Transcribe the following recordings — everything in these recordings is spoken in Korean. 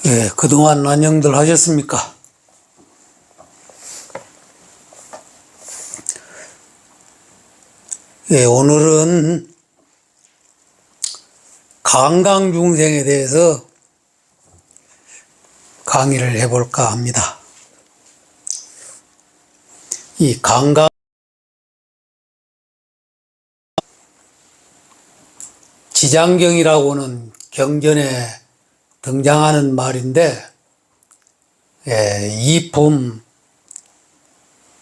예, 그동안 안녕들 하셨습니까? 예, 오늘은 강강중생에 대해서 강의를 해볼까 합니다. 이 강강, 지장경이라고는 경전에 등장하는 말인데, 예, 2품,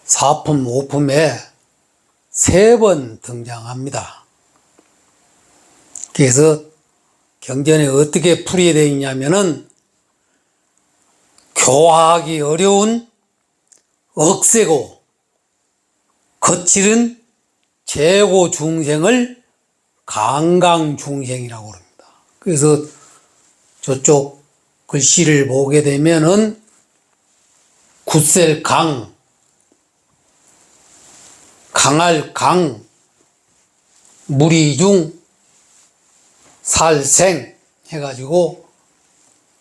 4품, 5품에 3번 등장합니다. 그래서 경전에 어떻게 풀이되어 있냐면은 교화하기 어려운 억세고 거칠은 재고 중생을 강강중생이라고 합니다. 그래서 저쪽 글씨를 보게 되면은 굳셀 강, 강할 강, 무리중, 살생 해가지고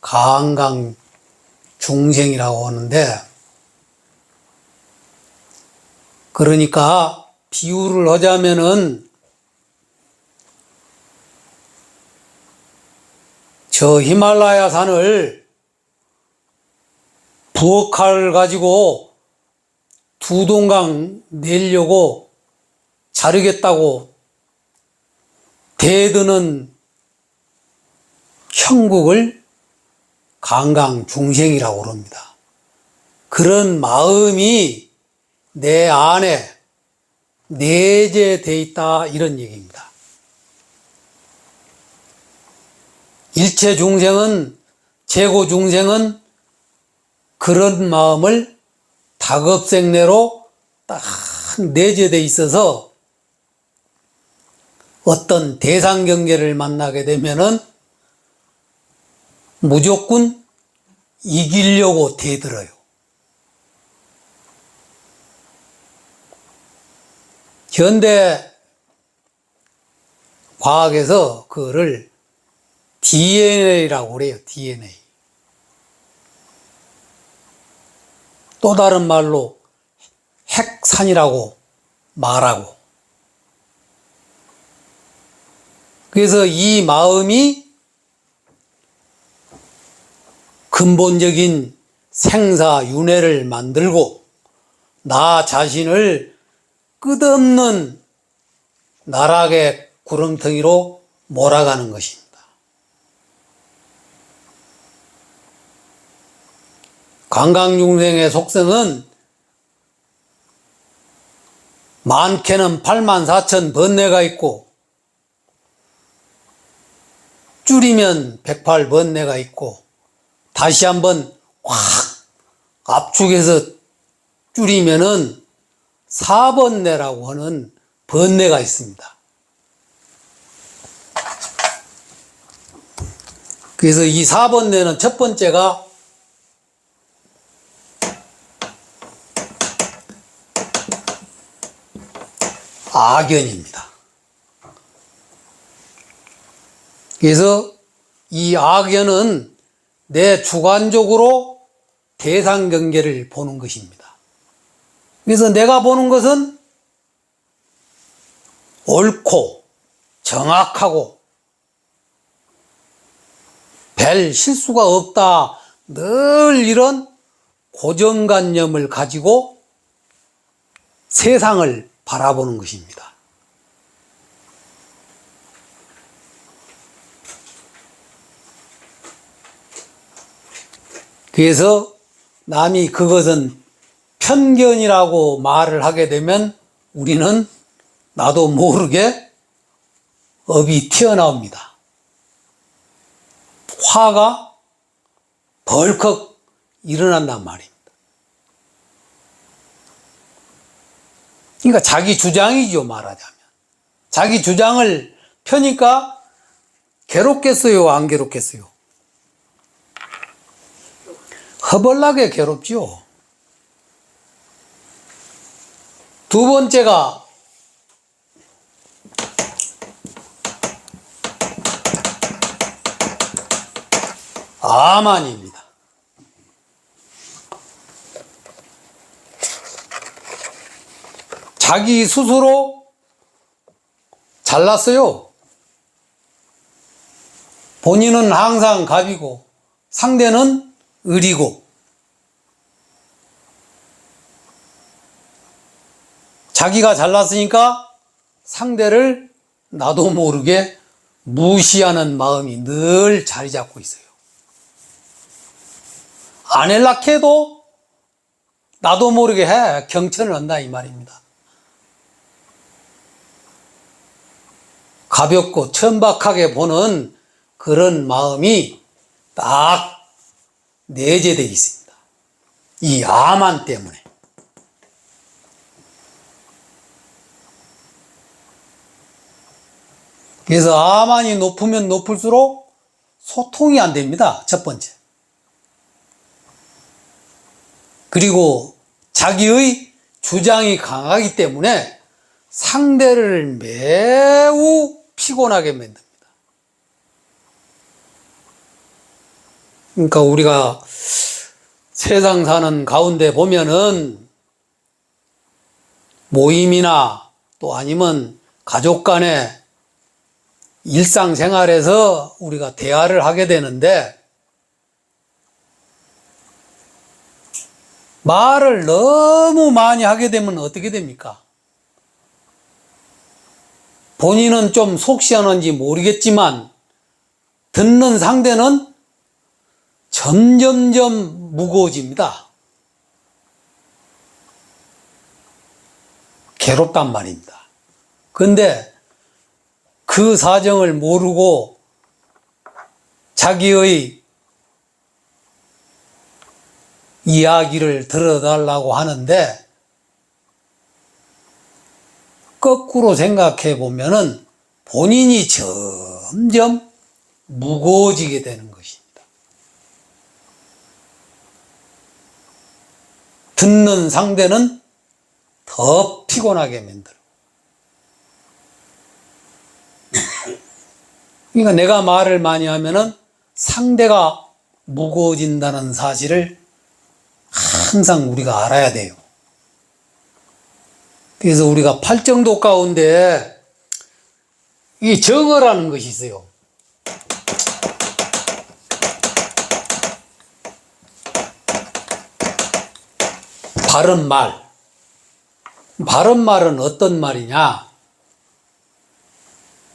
강강중생이라고 하는데, 그러니까 비유를 하자면은 저 히말라야 산을 부엌칼을 가지고 두 동강 내려고 자르겠다고 대드는 형국을 강강중생이라고 합니다. 그런 마음이 내 안에 내재되어 있다, 이런 얘기입니다. 일체 중생은, 재고 중생은 그런 마음을 다급생내로 딱 내재되어 있어서 어떤 대상 경계를 만나게 되면은 무조건 이기려고 대들어요. 현대 과학에서 그거를 DNA라고 그래요. DNA. 또 다른 말로 핵산이라고 말하고. 그래서 이 마음이 근본적인 생사윤회를 만들고 나 자신을 끝없는 나락의 구렁텅이로 몰아가는 것입니다. 강강중생의 속성은 많게는 84,000 번뇌가 있고 줄이면 108 번뇌가 있고 다시 한번 확 압축해서 줄이면은 4번뇌라고 하는 번뇌가 있습니다. 그래서 이 4번뇌는 첫 번째가 악연입니다. 그래서 이 악연은 내 주관적으로 대상 경계를 보는 것입니다. 그래서 내가 보는 것은 옳고 정확하고 별 실수가 없다, 늘 이런 고정관념을 가지고 세상을 바라보는 것입니다. 그래서 남이 그것은 편견이라고 말을 하게 되면 우리는 나도 모르게 업이 튀어나옵니다. 화가 벌컥 일어난단 말입니다. 그러니까 자기 주장이죠, 말하자면. 자기 주장을 펴니까 괴롭겠어요, 안 괴롭겠어요? 허벌나게 괴롭죠. 두 번째가 아만입니다. 자기 스스로 잘났어요. 본인은 항상 갑이고 상대는 을이고, 자기가 잘났으니까 상대를 나도 모르게 무시하는 마음이 늘 자리 잡고 있어요. 안 연락해도 나도 모르게 경천을 한다 이 말입니다. 가볍고 천박하게 보는 그런 마음이 딱 내재되어 있습니다. 이 아만 때문에. 그래서 아만이 높으면 높을수록 소통이 안 됩니다. 첫 번째. 그리고 자기의 주장이 강하기 때문에 상대를 매우 피곤하게 만듭니다. 그러니까 우리가 세상 사는 가운데 보면은 모임이나 또 아니면 가족 간의 일상생활에서 우리가 대화를 하게 되는데, 말을 너무 많이 하게 되면 어떻게 됩니까? 본인은 좀 속 시원한지 모르겠지만 듣는 상대는 점점점 무거워집니다. 괴롭단 말입니다. 근데 그 사정을 모르고 자기의 이야기를 들어달라고 하는데, 거꾸로 생각해 보면은 본인이 점점 무거워지게 되는 것입니다. 듣는 상대는 더 피곤하게 만들어. 그러니까 내가 말을 많이 하면은 상대가 무거워진다는 사실을 항상 우리가 알아야 돼요. 그래서 우리가 팔정도 가운데 이 정어라는 것이 있어요. 바른 말. 바른 말은 어떤 말이냐?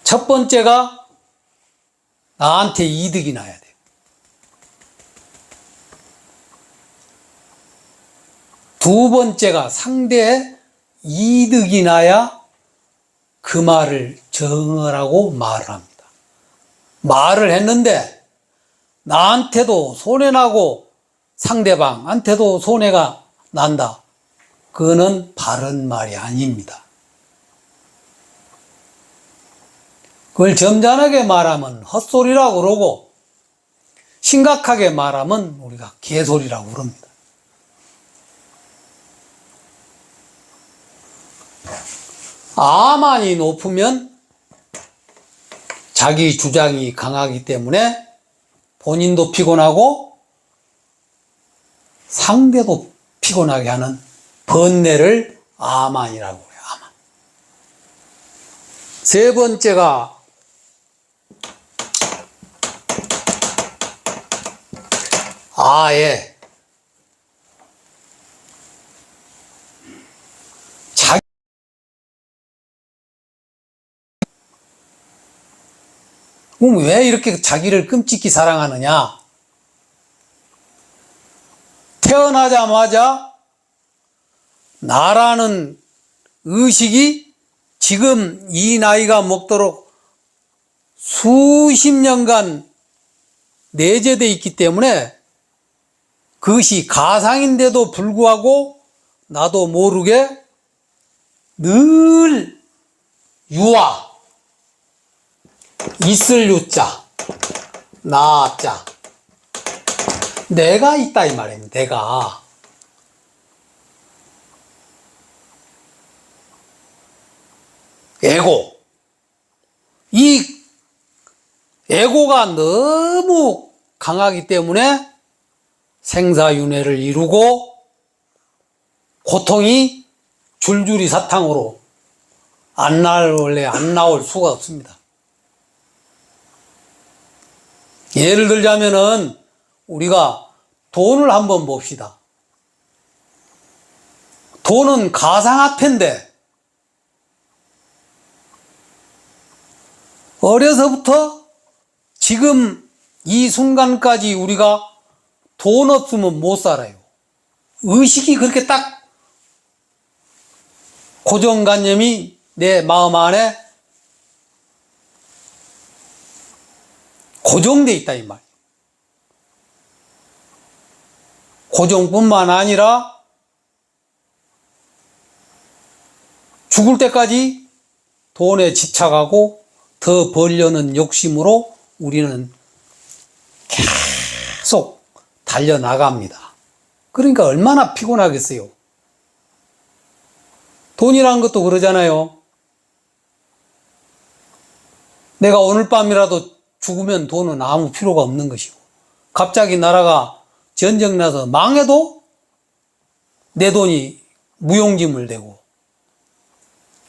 첫 번째가 나한테 이득이 나야 돼요. 두 번째가 상대의 이득이 나야 그 말을 정어라고 말을 합니다. 말을 했는데 나한테도 손해나고 상대방한테도 손해가 난다. 그거는 바른 말이 아닙니다. 그걸 점잖하게 말하면 헛소리라고 그러고, 심각하게 말하면 우리가 개소리라고 그럽니다. 아만이 높으면 자기 주장이 강하기 때문에 본인도 피곤하고 상대도 피곤하게 하는 번뇌를 아만이라고 해요. 아만. 세 번째가 아예. 그럼 왜 이렇게 자기를 끔찍히 사랑하느냐? 태어나자마자 나라는 의식이 지금 이 나이가 먹도록 수십 년간 내재되어 있기 때문에 그것이 가상인데도 불구하고 나도 모르게 늘 유아, 있을 유자, 나자, 내가 있다 이 말입니다. 내가. 에고. 이 에고가 너무 강하기 때문에 생사윤회를 이루고 고통이 줄줄이 사탕으로 원래 안 나올 수가 없습니다. 예를 들자면은 우리가 돈을 한번 봅시다. 돈은 가상화폐인데 어려서부터 지금 이 순간까지 우리가 돈 없으면 못 살아요. 의식이 그렇게 딱 고정관념이 내 마음 안에 고정돼 있다 이 말이에요. 고정뿐만 아니라 죽을 때까지 돈에 집착하고 더 벌려는 욕심으로 우리는 계속 달려나갑니다. 그러니까 얼마나 피곤하겠어요. 돈이란 것도 그러잖아요. 내가 오늘 밤이라도 죽으면 돈은 아무 필요가 없는 것이고, 갑자기 나라가 전쟁 나서 망해도 내 돈이 무용지물 되고,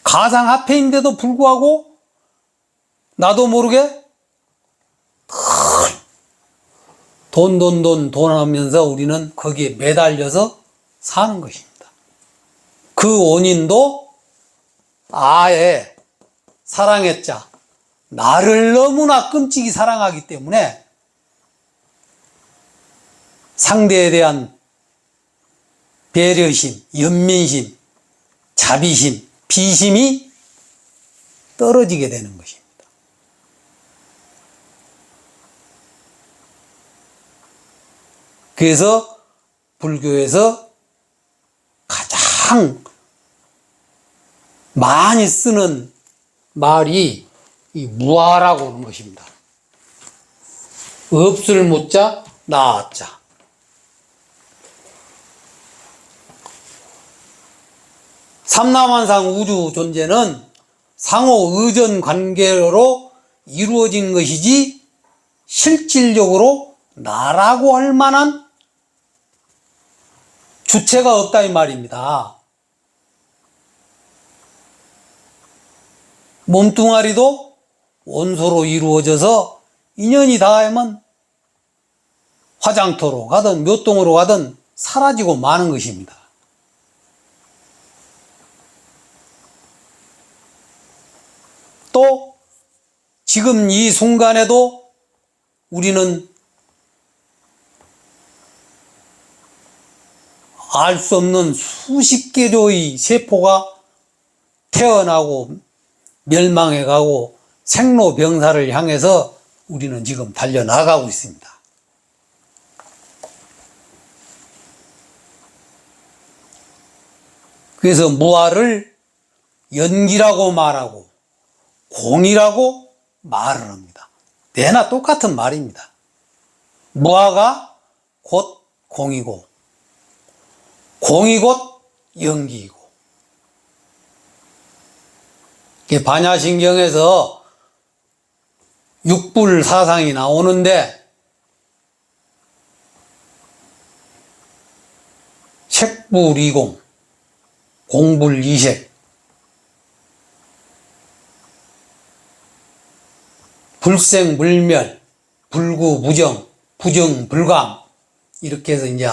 가상화폐인데도 불구하고 나도 모르게 돈 하면서 우리는 거기에 매달려서 사는 것입니다. 그 원인도 아예 사랑했자 나를 너무나 끔찍이 사랑하기 때문에 상대에 대한 배려심, 연민심, 자비심, 비심이 떨어지게 되는 것입니다. 그래서 불교에서 가장 많이 쓰는 말이 이 무아라고 하는 것입니다. 없을 못자 나자. 삼라만상 우주 존재는 상호 의존 관계로 이루어진 것이지 실질적으로 나라고 할 만한 주체가 없다 이 말입니다. 몸뚱아리도 원소로 이루어져서 인연이 닿으면 화장터로 가든 묘동으로 가든 사라지고 마는 것입니다. 또 지금 이 순간에도 우리는 알 수 없는 수십 개조의 세포가 태어나고 멸망해가고 생로병사를 향해서 우리는 지금 달려나가고 있습니다. 그래서 무아를 연기라고 말하고 공이라고 말을 합니다. 내나 똑같은 말입니다. 무아가 곧 공이고 공이 곧 연기이고, 반야신경에서 육불 사상이 나오는데 색불이공, 공불이색, 불생불멸, 불구부정, 부정불감, 이렇게 해서 이제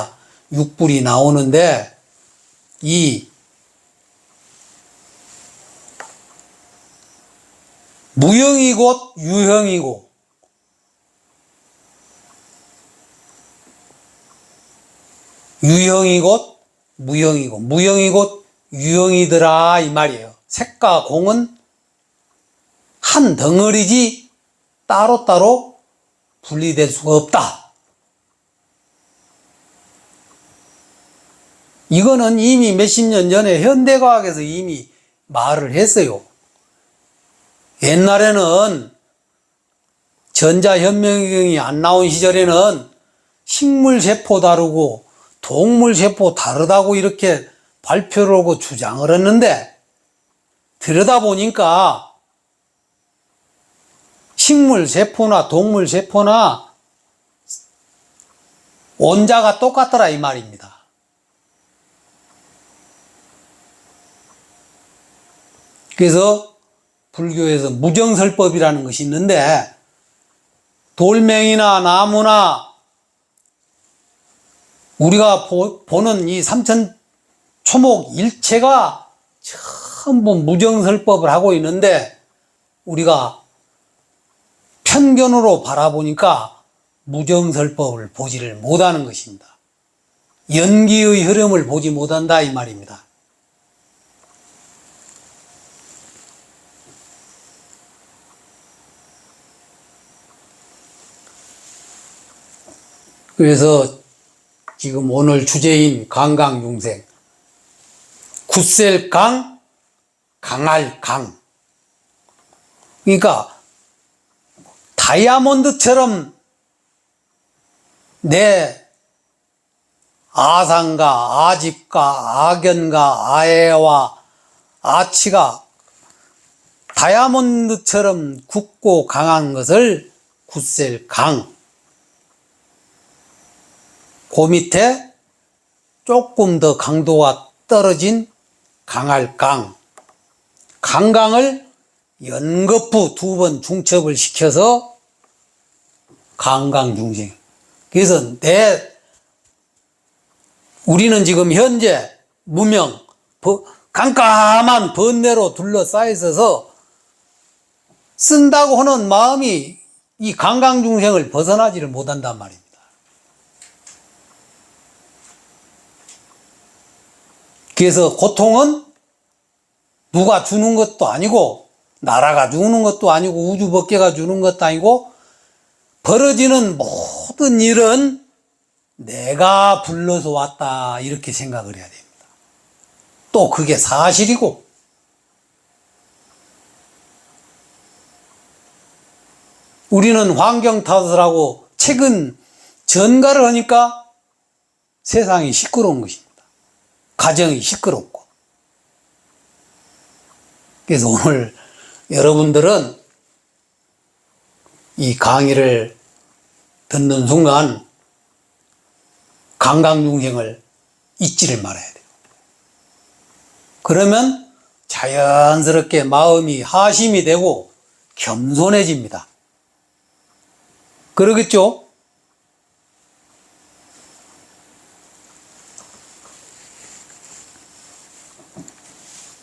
육불이 나오는데, 이 무형이 곧 유형이고 유형이 곧 무형이고 무형이 곧 유형이더라 이 말이에요. 색과 공은 한 덩어리지 따로따로 분리될 수가 없다. 이거는 이미 몇십 년 전에 현대과학에서 이미 말을 했어요. 옛날에는 전자현미경이 안 나온 시절에는 식물세포 다르고 동물세포 다르다고 이렇게 발표를 하고 주장을 했는데, 들여다보니까 식물세포나 동물세포나 원자가 똑같더라 이 말입니다. 그래서 불교에서 무정설법이라는 것이 있는데 돌멩이나 나무나 우리가 보는 이 삼천초목 일체가 전부 무정설법을 하고 있는데 우리가 편견으로 바라보니까 무정설법을 보지를 못하는 것입니다. 연기의 흐름을 보지 못한다 이 말입니다. 그래서 지금 오늘 주제인 강강융생, 굳셀 강, 강할 강. 그러니까 다이아몬드처럼 내 아상과 아집과 아견과 아애와 아치가 다이아몬드처럼 굳고 강한 것을 굳셀 강. 그 밑에 조금 더 강도가 떨어진 강할 강. 강강을 연거푸 2번 중첩을 시켜서 강강중생. 그래서 우리는 지금 현재 무명, 깜깜한 번뇌로 둘러싸여 있어서 쓴다고 하는 마음이 이 강강중생을 벗어나지를 못한단 말입니다. 그래서 고통은 누가 주는 것도 아니고 나라가 주는 것도 아니고 우주법계가 주는 것도 아니고 벌어지는 모든 일은 내가 불러서 왔다 이렇게 생각을 해야 됩니다. 또 그게 사실이고 우리는 환경 탓을 하고 최근 전가를 하니까 세상이 시끄러운 것입니다. 가정이 시끄럽고. 그래서 오늘 여러분들은 이 강의를 듣는 순간 강강중생을 잊지를 말아야 돼요. 그러면 자연스럽게 마음이 하심이 되고 겸손해집니다. 그러겠죠?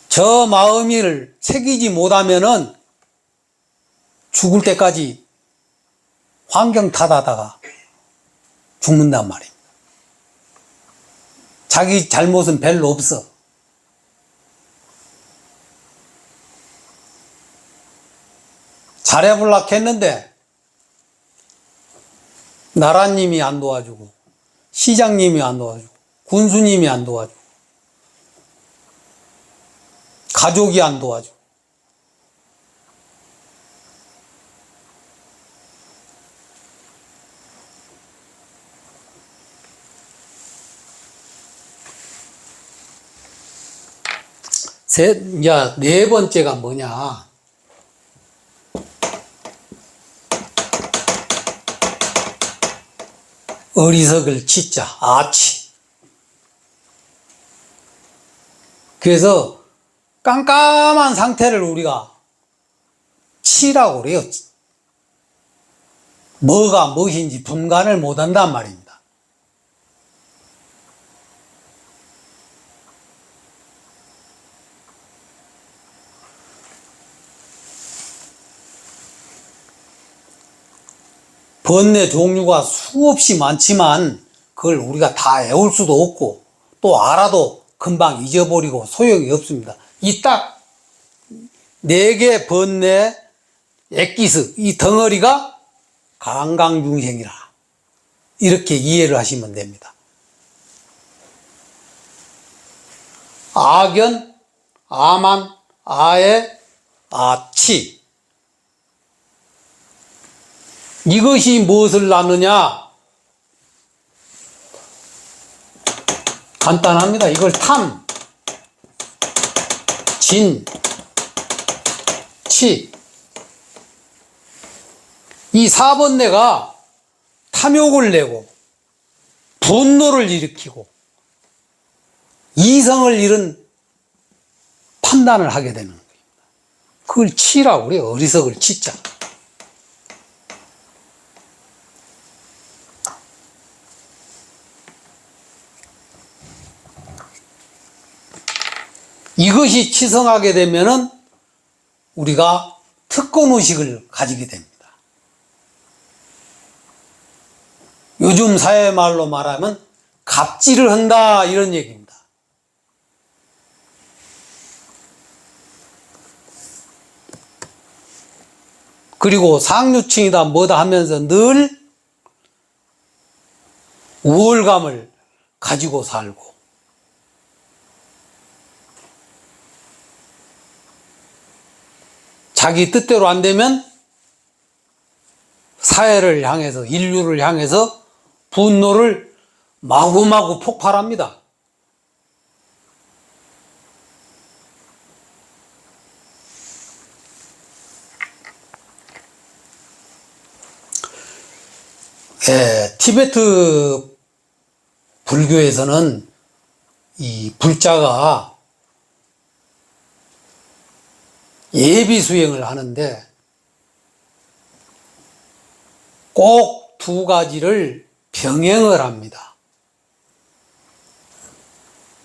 저 마음을 새기지 못하면은 죽을 때까지 환경 탓하다가 죽는단 말입니다. 자기 잘못은 별로 없어. 잘해보려고 했는데 나라님이 안 도와주고 시장님이 안 도와주고 군수님이 안 도와주고 가족이 안 도와주고 이제 네 번째가 뭐냐? 어리석을 치자, 아치. 그래서 깜깜한 상태를 우리가 치라고 그래요. 뭐가 무엇인지 분간을 못한단 말입니다. 번뇌 종류가 수없이 많지만 그걸 우리가 다 외울 수도 없고 또 알아도 금방 잊어버리고 소용이 없습니다. 이 딱 4개 번뇌 액기스 이 덩어리가 강강중생이라 이렇게 이해를 하시면 됩니다. 아견, 아만, 아에, 아치 이것이 무엇을 낳느냐? 간단합니다. 이걸 탐, 진, 치. 이 4번뇌가 탐욕을 내고 분노를 일으키고 이성을 잃은 판단을 하게 되는 거예요. 그걸 치라고 그래요. 어리석을 치자. 이것이 치성하게 되면은 우리가 특권의식을 가지게 됩니다. 요즘 사회 말로 말하면 갑질을 한다 이런 얘기입니다. 그리고 상류층이다 뭐다 하면서 늘 우월감을 가지고 살고 자기 뜻대로 안 되면 사회를 향해서 인류를 향해서 분노를 마구마구 폭발합니다. 티베트 불교에서는 이 불자가 예비 수행을 하는데 꼭 두 가지를 병행을 합니다.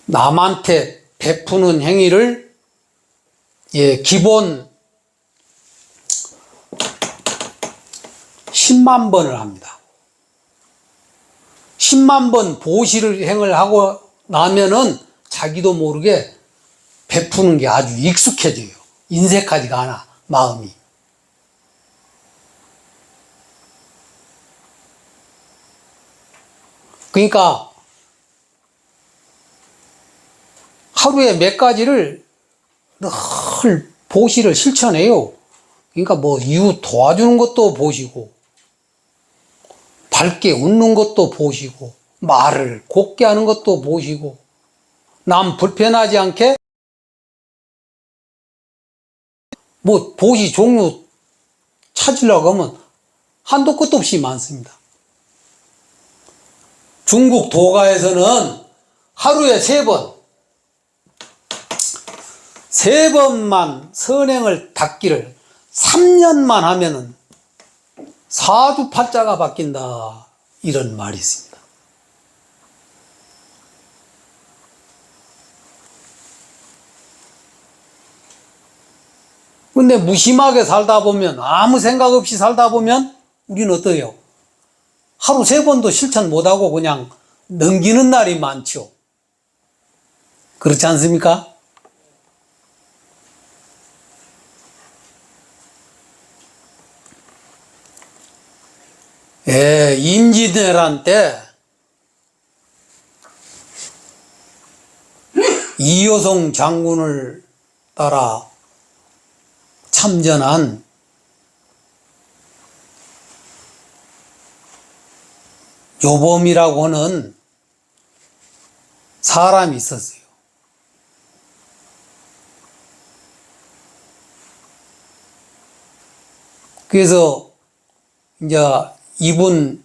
남한테 베푸는 행위를 기본 10만 번을 합니다. 10만 번 보시를 행을 하고 나면은 자기도 모르게 베푸는 게 아주 익숙해져요. 인색하지가 않아, 마음이. 그러니까 하루에 몇 가지를 늘 보시를 실천해요. 그러니까 뭐 이웃 도와주는 것도 보시고 밝게 웃는 것도 보시고 말을 곱게 하는 것도 보시고 남 불편하지 않게 뭐 보시 종류 찾으려고 하면 한도 끝도 없이 많습니다. 중국 도가에서는 하루에 3번, 3번만 선행을 닦기를 3년만 하면은 사주팔자가 바뀐다. 이런 말이 있습니다. 근데 무심하게 살다 보면, 아무 생각 없이 살다 보면 우리는 어떠해요? 하루 3번도 실천 못하고 그냥 넘기는 날이 많죠. 그렇지 않습니까? 임진왜란 때 이효성 장군을 따라 참전한 요범이라고 하는 사람이 있었어요. 그래서 이제 이분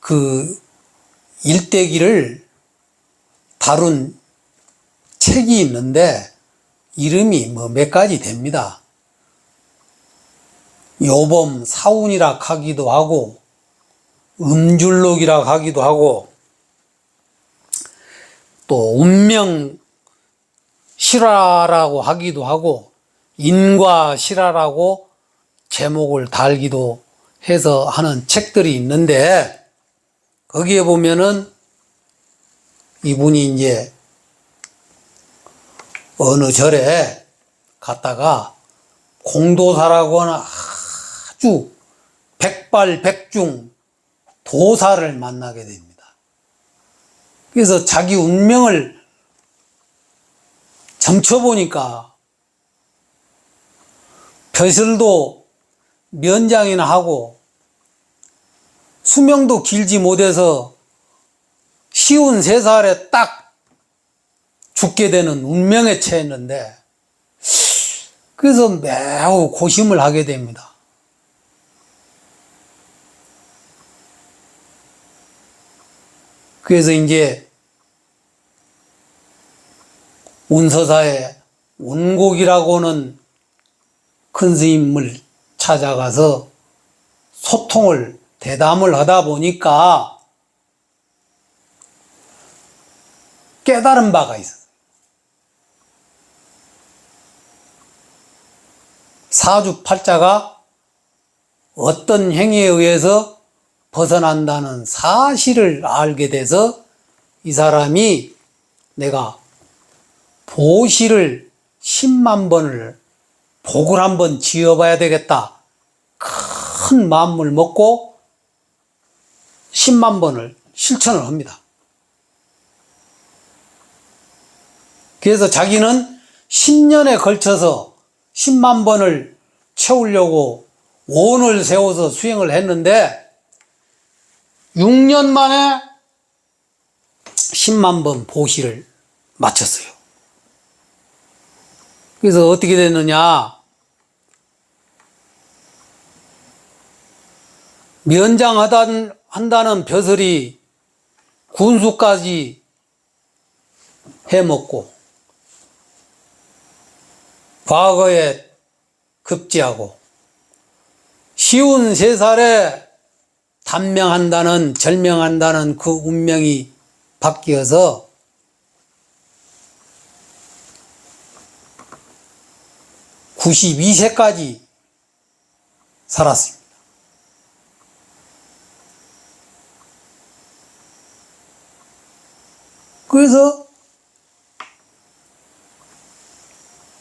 그 일대기를 다룬 책이 있는데 이름이 뭐 몇 가지 됩니다. 요범 사운이라 하기도 하고 음줄록이라 하기도 하고 또 운명 실화라고 하기도 하고 인과 실화라고 제목을 달기도 해서 하는 책들이 있는데 거기에 보면은 이분이 이제 어느 절에 갔다가 공도사라고 하는 아주 백발백중 도사를 만나게 됩니다. 그래서 자기 운명을 점쳐보니까 벼슬도 면장이나 하고 수명도 길지 못해서 쉬운 3살에 딱 죽게 되는 운명에 처했는데 그래서 매우 고심을 하게 됩니다. 그래서 이제 운서사에 운곡이라고는 큰 스님을 찾아가서 소통을, 대담을 하다 보니까 깨달은 바가 있어요. 사주팔자가 어떤 행위에 의해서 벗어난다는 사실을 알게 돼서 이 사람이 내가 보시를 10만 번을 복을 한번 지어봐야 되겠다. 큰 마음을 먹고 10만 번을 실천을 합니다. 그래서 자기는 10년에 걸쳐서 10만 번을 채우려고 원을 세워서 수행을 했는데 6년 만에 10만 번 보시를 마쳤어요. 그래서 어떻게 됐느냐? 면장한다는 벼슬이 군수까지 해먹고 과거에 급제하고 쉬운 3살에 단명한다는, 절명한다는 그 운명이 바뀌어서 (92세까지) 살았습니다. 그래서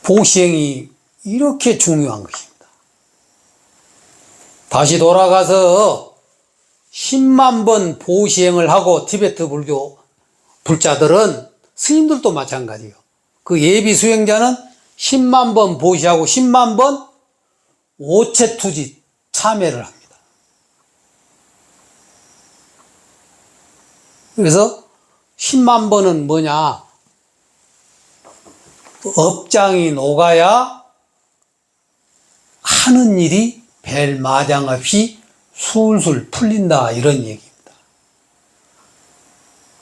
보시행이 이렇게 중요한 것입니다. 다시 돌아가서 10만 번 보시행을 하고 티베트 불교 불자들은 스님들도 마찬가지예요. 그 예비 수행자는 10만 번 보시하고 10만 번 오체투지 참회를 합니다. 그래서 10만 번은 뭐냐? 업장이 녹아야 하는 일이 벨마장 없이 술술 풀린다, 이런 얘기입니다.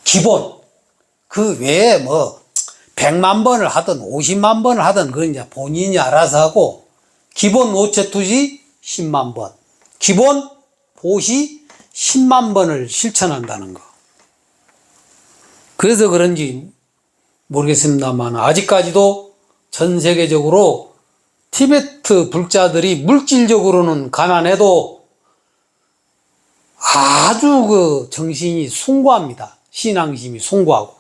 기본, 그 외에 뭐 100만 번을 하든 50만 번을 하든 그건 이제 본인이 알아서 하고, 기본 오체투지 10만 번, 기본 보시 10만 번을 실천한다는 거. 그래서 그런지 모르겠습니다만 아직까지도 전 세계적으로 티베트 불자들이 물질적으로는 가난해도 아주 그 정신이 숭고합니다. 신앙심이 숭고하고.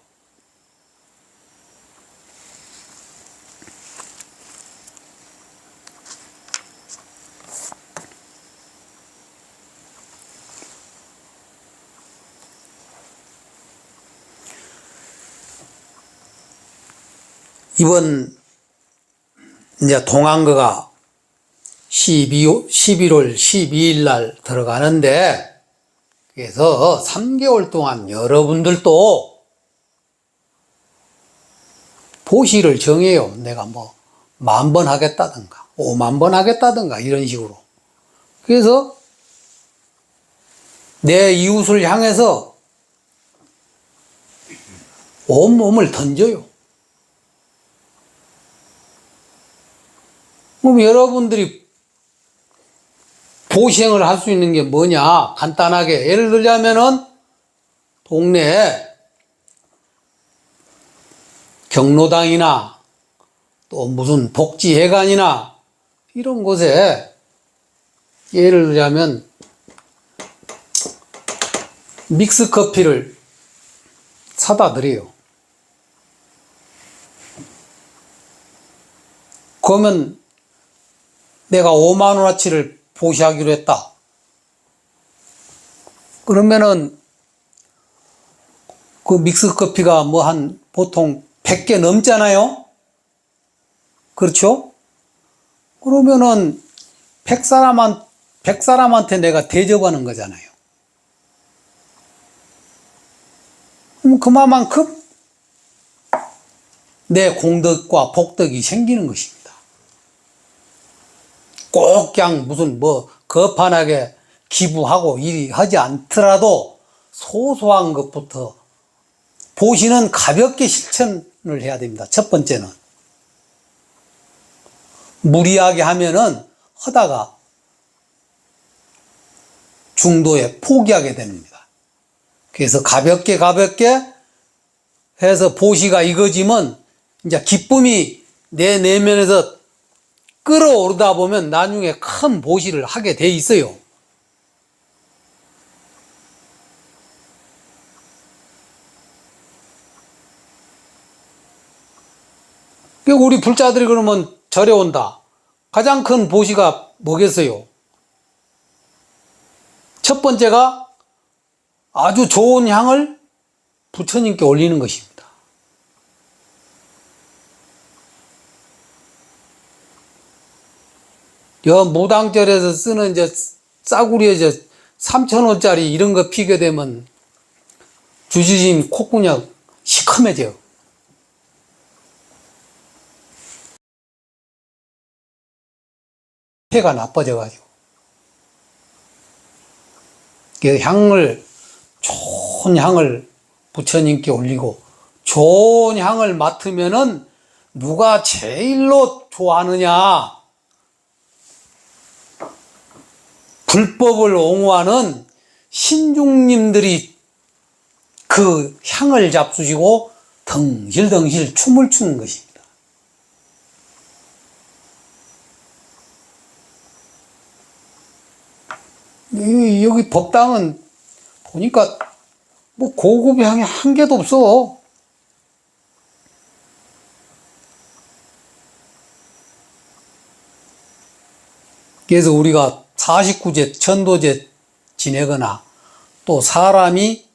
이번 이제 동안거가 11월 12일 날 들어가는데, 그래서 3개월 동안 여러분들도 보시를 정해요. 내가 뭐 10,000번 하겠다든가 50,000번 하겠다든가 이런 식으로. 그래서 내 이웃을 향해서 온몸을 던져요. 그럼 여러분들이 보시행을 할 수 있는 게 뭐냐? 간단하게 예를 들자면은 동네에 경로당이나 또 무슨 복지회관이나 이런 곳에 예를 들자면 믹스커피를 사다 드려요. 그러면 내가 50,000원어치를 보시하기로 했다. 그러면은 그 믹스커피가 뭐 한 보통 100개 넘잖아요. 그렇죠? 그러면은 100사람한테 내가 대접하는 거잖아요. 그럼 그만큼 내 공덕과 복덕이 생기는 것입니다. 꼭 그냥 무슨 뭐 거판하게 기부하고 일이 하지 않더라도 소소한 것부터 보시는 가볍게 실천을 해야 됩니다. 첫 번째는. 무리하게 하면은 하다가 중도에 포기하게 됩니다. 그래서 가볍게 해서 보시가 익어지면 이제 기쁨이 내 내면에서 끌어오르다 보면 나중에 큰 보시를 하게 돼 있어요. 우리 불자들이 그러면 절에 온다. 가장 큰 보시가 뭐겠어요? 첫 번째가 아주 좋은 향을 부처님께 올리는 것입니다. 무당절에서 쓰는 싸구리에 3,000원짜리 이런 거 피게 되면 주지심 콧구녕 시커매져요. 폐가 나빠져가지고. 좋은 향을 부처님께 올리고, 좋은 향을 맡으면은 누가 제일로 좋아하느냐? 불법을 옹호하는 신중님들이 그 향을 잡수시고 덩실덩실 춤을 추는 것입니다. 여기 법당은 보니까 뭐 고급 향이 한 개도 없어. 그래서 우리가 49제 천도제 지내거나 또 사람이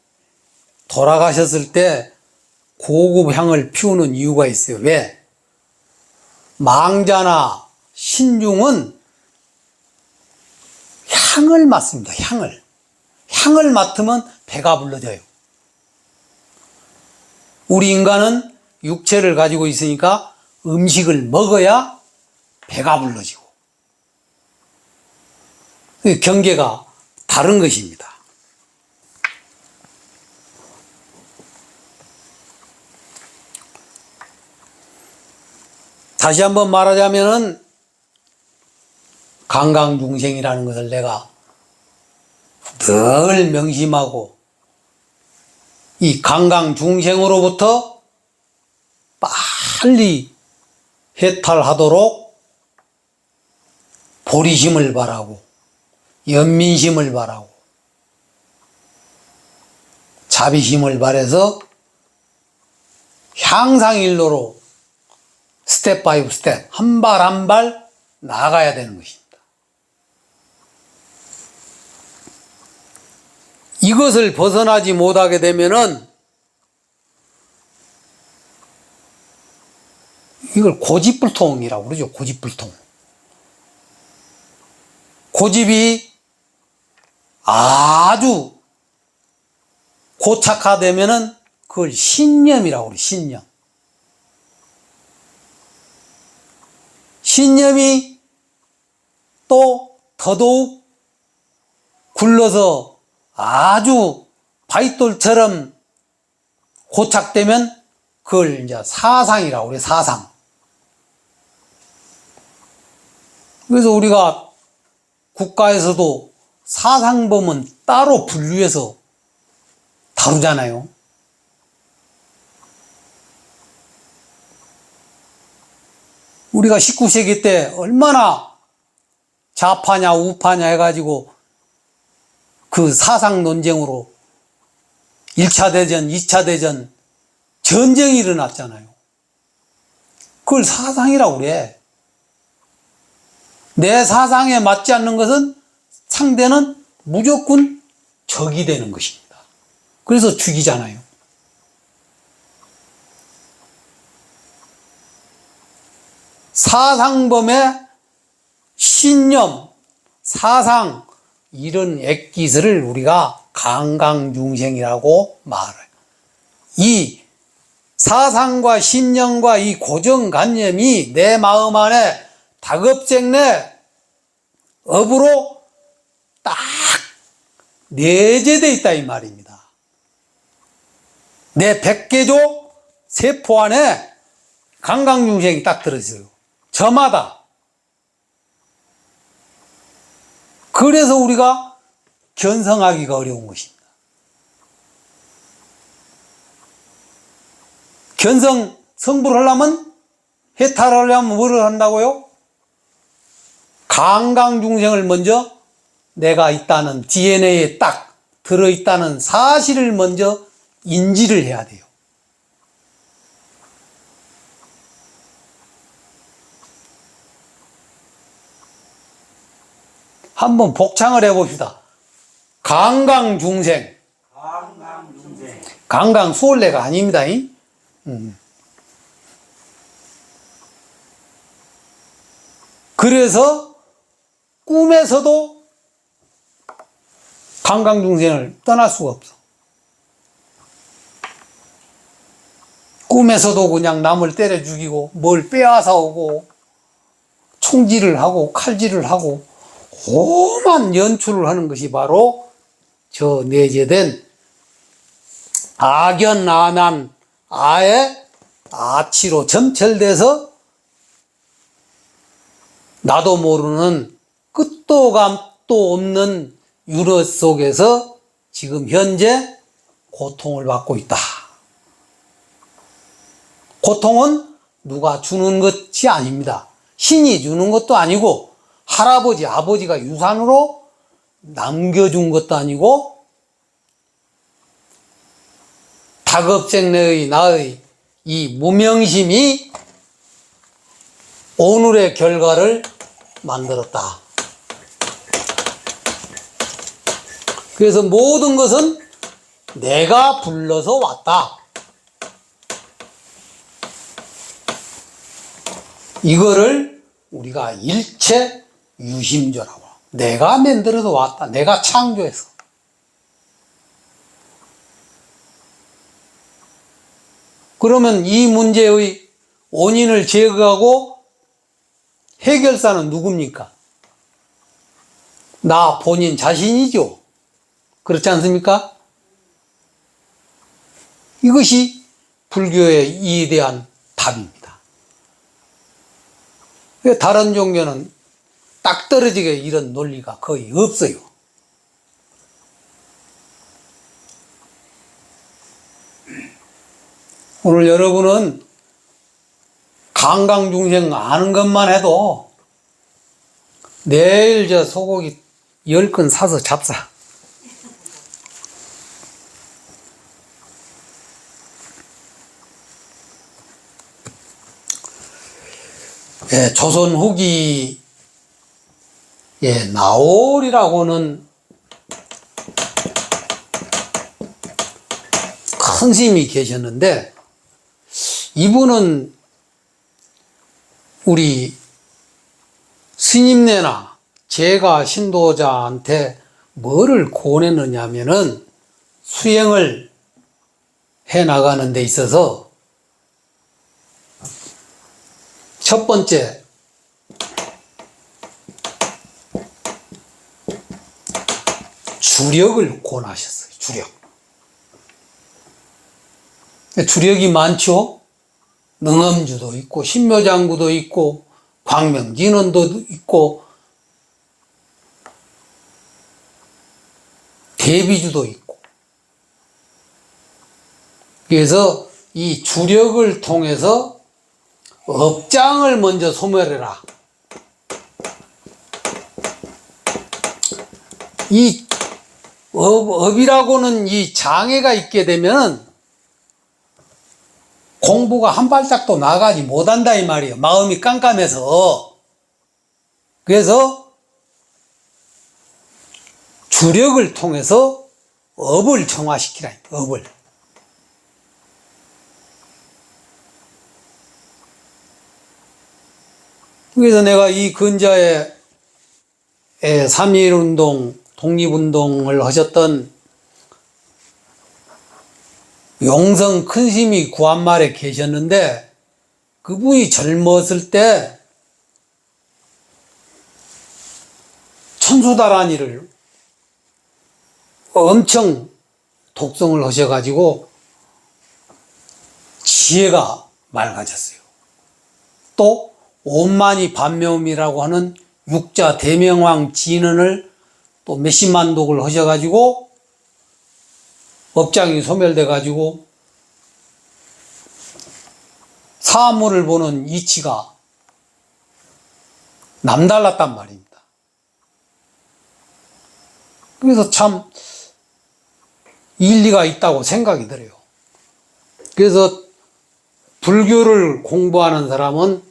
돌아가셨을 때 고급 향을 피우는 이유가 있어요. 왜? 망자나 신중은 향을 맡습니다. 향을 맡으면 배가 불러져요. 우리 인간은 육체를 가지고 있으니까 음식을 먹어야 배가 불러지고, 경계가 다른 것입니다. 다시 한번 말하자면은 강강중생이라는 것을 내가 늘 명심하고, 이 강강중생으로부터 빨리 해탈하도록 보리심을 바라고, 연민심을 바라고, 자비심을 바라서 향상일로로 스텝 바이 스텝, 한 발 한 발 나아가야 되는 것입니다. 이것을 벗어나지 못하게 되면은 이걸 고집불통이라고 그러죠. 고집불통. 고집이 아주 고착화되면은 그걸 신념이라고 그래요. 신념. 신념이 또 더더욱 굴러서 아주 바윗돌처럼 고착되면 그걸 이제 사상이라고 그래요. 사상. 그래서 우리가 국가에서도 사상범은 따로 분류해서 다루잖아요. 우리가 19세기 때 얼마나 좌파냐 우파냐 해가지고 그 사상 논쟁으로 1차 대전, 2차 대전 전쟁이 일어났잖아요. 그걸 사상이라고 그래. 내 사상에 맞지 않는 것은 상대는 무조건 적이 되는 것입니다. 그래서 죽이잖아요. 사상범의 신념, 사상, 이런 액기스를 우리가 강강중생이라고 말해요. 이 사상과 신념과 이 고정관념이 내 마음 안에 다급생내 업으로 딱 내재되어 있다 이 말입니다. 내 백개조 세포 안에 강강중생이 딱 들어있어요. 저마다. 그래서 우리가 견성하기가 어려운 것입니다. 견성, 성불을 하려면, 해탈을 하려면 뭐를 한다고요? 강강중생을 먼저 내가 있다는 DNA에 딱 들어있다는 사실을 먼저 인지를 해야 돼요. 한번 복창을 해봅시다. 강강중생. 강강수월래가 아닙니다. 그래서 꿈에서도 강강중생을 떠날 수가 없어. 꿈에서도 그냥 남을 때려 죽이고 뭘 빼앗아 오고 총질을 하고 칼질을 하고 오만 연출을 하는 것이 바로 저 내재된 악연아난 아의 아치로 점철돼서 나도 모르는 끝도 감도 없는 유로 속에서 지금 현재 고통을 받고 있다. 고통은 누가 주는 것이 아닙니다. 신이 주는 것도 아니고 할아버지, 아버지가 유산으로 남겨준 것도 아니고 다급생내의 나의 이 무명심이 오늘의 결과를 만들었다. 그래서 모든 것은 내가 불러서 왔다. 이거를 우리가 일체 유심조라고. 내가 만들어서 왔다. 내가 창조해서. 그러면 이 문제의 원인을 제거하고 해결사는 누굽니까? 나 본인 자신이죠. 그렇지 않습니까? 이것이 불교의 이에 대한 답입니다. 다른 종교는 딱 떨어지게 이런 논리가 거의 없어요. 오늘 여러분은 강강중생 아는 것만 해도 내일 저 소고기 10근 사서 잡사. 예, 조선 후기에 나올이라고는 큰 스님이 계셨는데 이분은 우리 스님네나 제가 신도자한테 뭐를 권했느냐 하면은 수행을 해 나가는 데 있어서 첫 번째, 주력을 권하셨어요. 주력. 주력이 많죠. 능엄주도 있고 신묘장구도 있고 광명진원도 있고 대비주도 있고. 그래서 이 주력을 통해서 업장을 먼저 소멸해라. 이 업이라고는 이 장애가 있게 되면 공부가 한 발짝도 나가지 못한다 이 말이에요. 마음이 깜깜해서. 그래서 주력을 통해서 업을 정화시키라. 업을. 그래서 내가 이 근자에 3.1운동, 독립운동을 하셨던 용성 큰 스님이 구한말에 계셨는데 그분이 젊었을 때 천수다라니를 엄청 독성을 하셔가지고 지혜가 맑아졌어요. 또 온만이 반매음이라고 하는 육자 대명왕 진언을 또 몇십만 독을 하셔가지고 업장이 소멸돼가지고 사물을 보는 이치가 남달랐단 말입니다. 그래서 참 일리가 있다고 생각이 들어요. 그래서 불교를 공부하는 사람은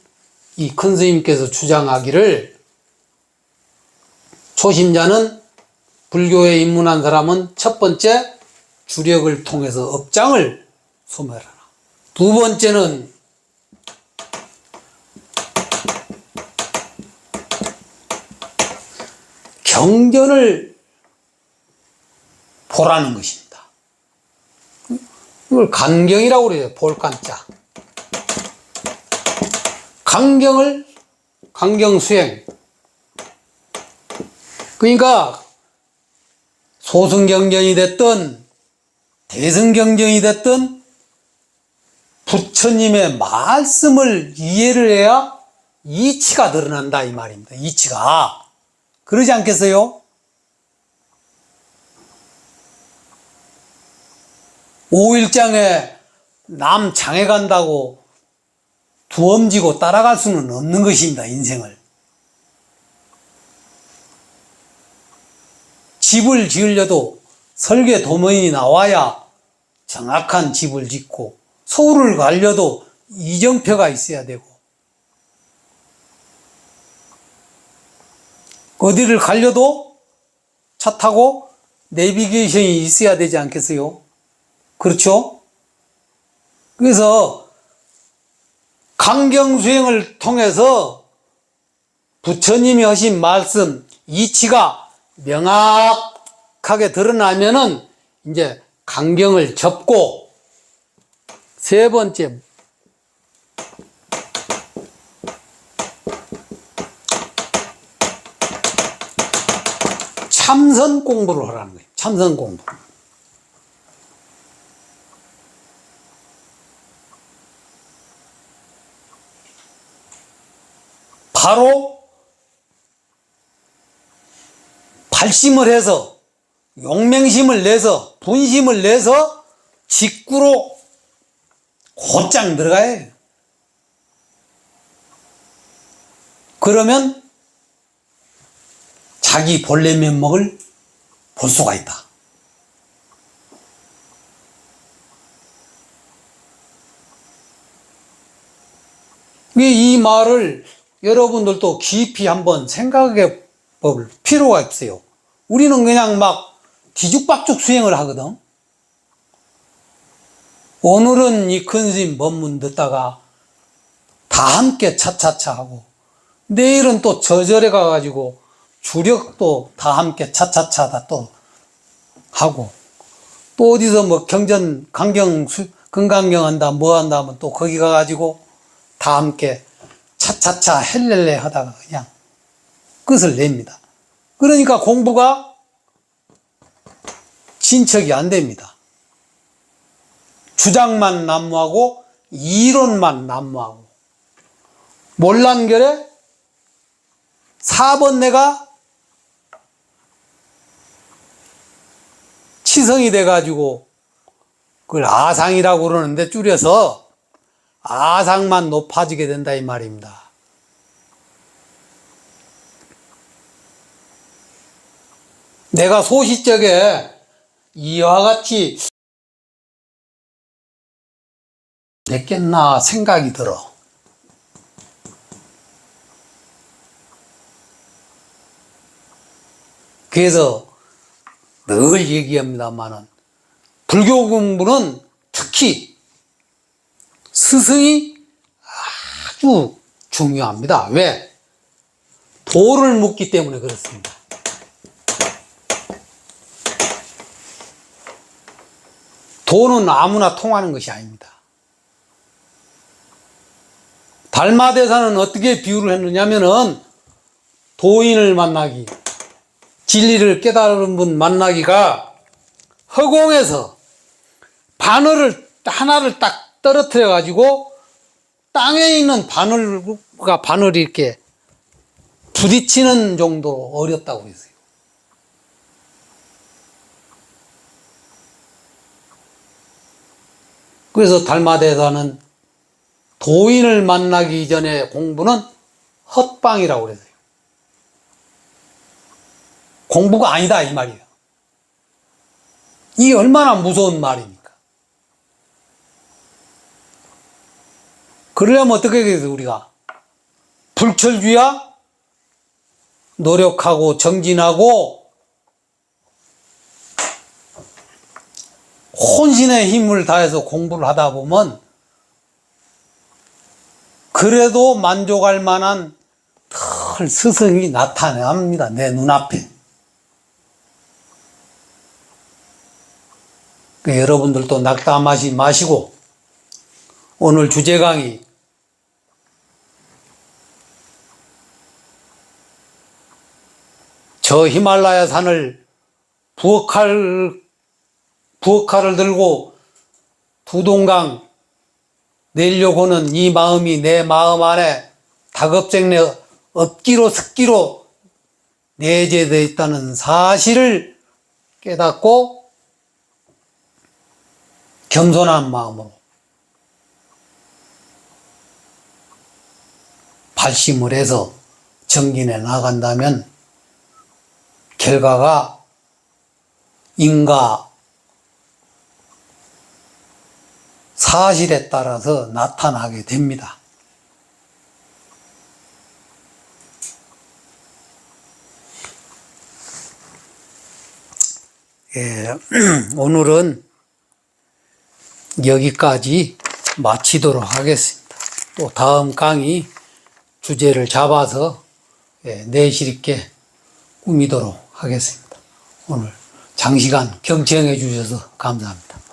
이 큰 스님께서 주장하기를, 초심자는 불교에 입문한 사람은 첫 번째 주력을 통해서 업장을 소멸하라. 두 번째는 경전을 보라는 것입니다. 이걸 간경이라고 그래요. 볼간자. 강경 수행. 그러니까 소승경전이 됐든 대승경전이 됐든 부처님의 말씀을 이해를 해야 이치가 드러난다 이 말입니다. 이치가. 그러지 않겠어요? 오일장에 남 장에 간다고 두엄지고 따라갈 수는 없는 것입니다. 인생을. 집을 지으려도 설계 도면이 나와야 정확한 집을 짓고, 서울을 가려도 이정표가 있어야 되고, 어디를 가려도 차 타고 내비게이션이 있어야 되지 않겠어요? 그렇죠? 그래서 강경수행을 통해서 부처님이 하신 말씀, 이치가 명확하게 드러나면은 이제 강경을 접고, 세 번째, 참선 공부를 하라는 거예요. 참선 공부. 바로 발심을 해서, 용맹심을 내서, 분심을 내서 직구로 곧장 들어가야 해요. 그러면 자기 본래 면목을 볼 수가 있다. 이 말을 여러분들도 깊이 한번 생각해 볼 필요가 있어요. 우리는 그냥 막 뒤죽박죽 수행을 하거든. 오늘은 이 큰 스님 법문 듣다가 다 함께 차차차 하고, 내일은 또 저절에 가가지고 주력도 다 함께 차차차다 또 하고, 또 어디서 뭐 경전, 금강경 한다, 뭐 한다 하면 또 거기 가가지고 다 함께 차차차 헬렐레 하다가 그냥 끝을 냅니다. 그러니까 공부가 진척이 안 됩니다. 주장만 난무하고 이론만 난무하고, 몰란결에 4번 내가 치성이 돼가지고 그걸 아상이라고 그러는데, 줄여서 아상만 높아지게 된다 이 말입니다. 내가 소시적에 이와 같이 됐겠나 생각이 들어. 그래서 늘 얘기합니다만은, 불교 공부는 특히 스승이 아주 중요합니다. 왜? 도를 묻기 때문에 그렇습니다. 도는 아무나 통하는 것이 아닙니다. 달마대사는 어떻게 비유를 했느냐면은, 도인을 만나기, 진리를 깨달은 분 만나기가 허공에서 바늘을 하나를 딱 떨어뜨려 가지고 땅에 있는 바늘이 이렇게 부딪히는 정도로 어렵다고 했어요. 그래서 달마대사는 도인을 만나기 전에 공부는 헛방이라고 그랬어요. 공부가 아니다 이 말이에요. 이 얼마나 무서운 말입니까? 그러려면 어떻게 해야겠어요 우리가? 불철주야? 노력하고 정진하고 혼신의 힘을 다해서 공부를 하다 보면 그래도 만족할 만한 큰 스승이 나타납니다. 내 눈앞에. 여러분들도 낙담하지 마시고 오늘 주제 강의 저 히말라야 산을 부엌칼을 들고 두동강 내려고는 이 마음이 내 마음 안에 다급생내 업기로 습기로 내재되어 있다는 사실을 깨닫고 겸손한 마음으로 발심을 해서 정진해 나간다면 결과가 인가 사실에 따라서 나타나게 됩니다. 오늘은 여기까지 마치도록 하겠습니다. 또 다음 강의 주제를 잡아서 내실 있게 꾸미도록 하겠습니다. 오늘 장시간 경청해 주셔서 감사합니다.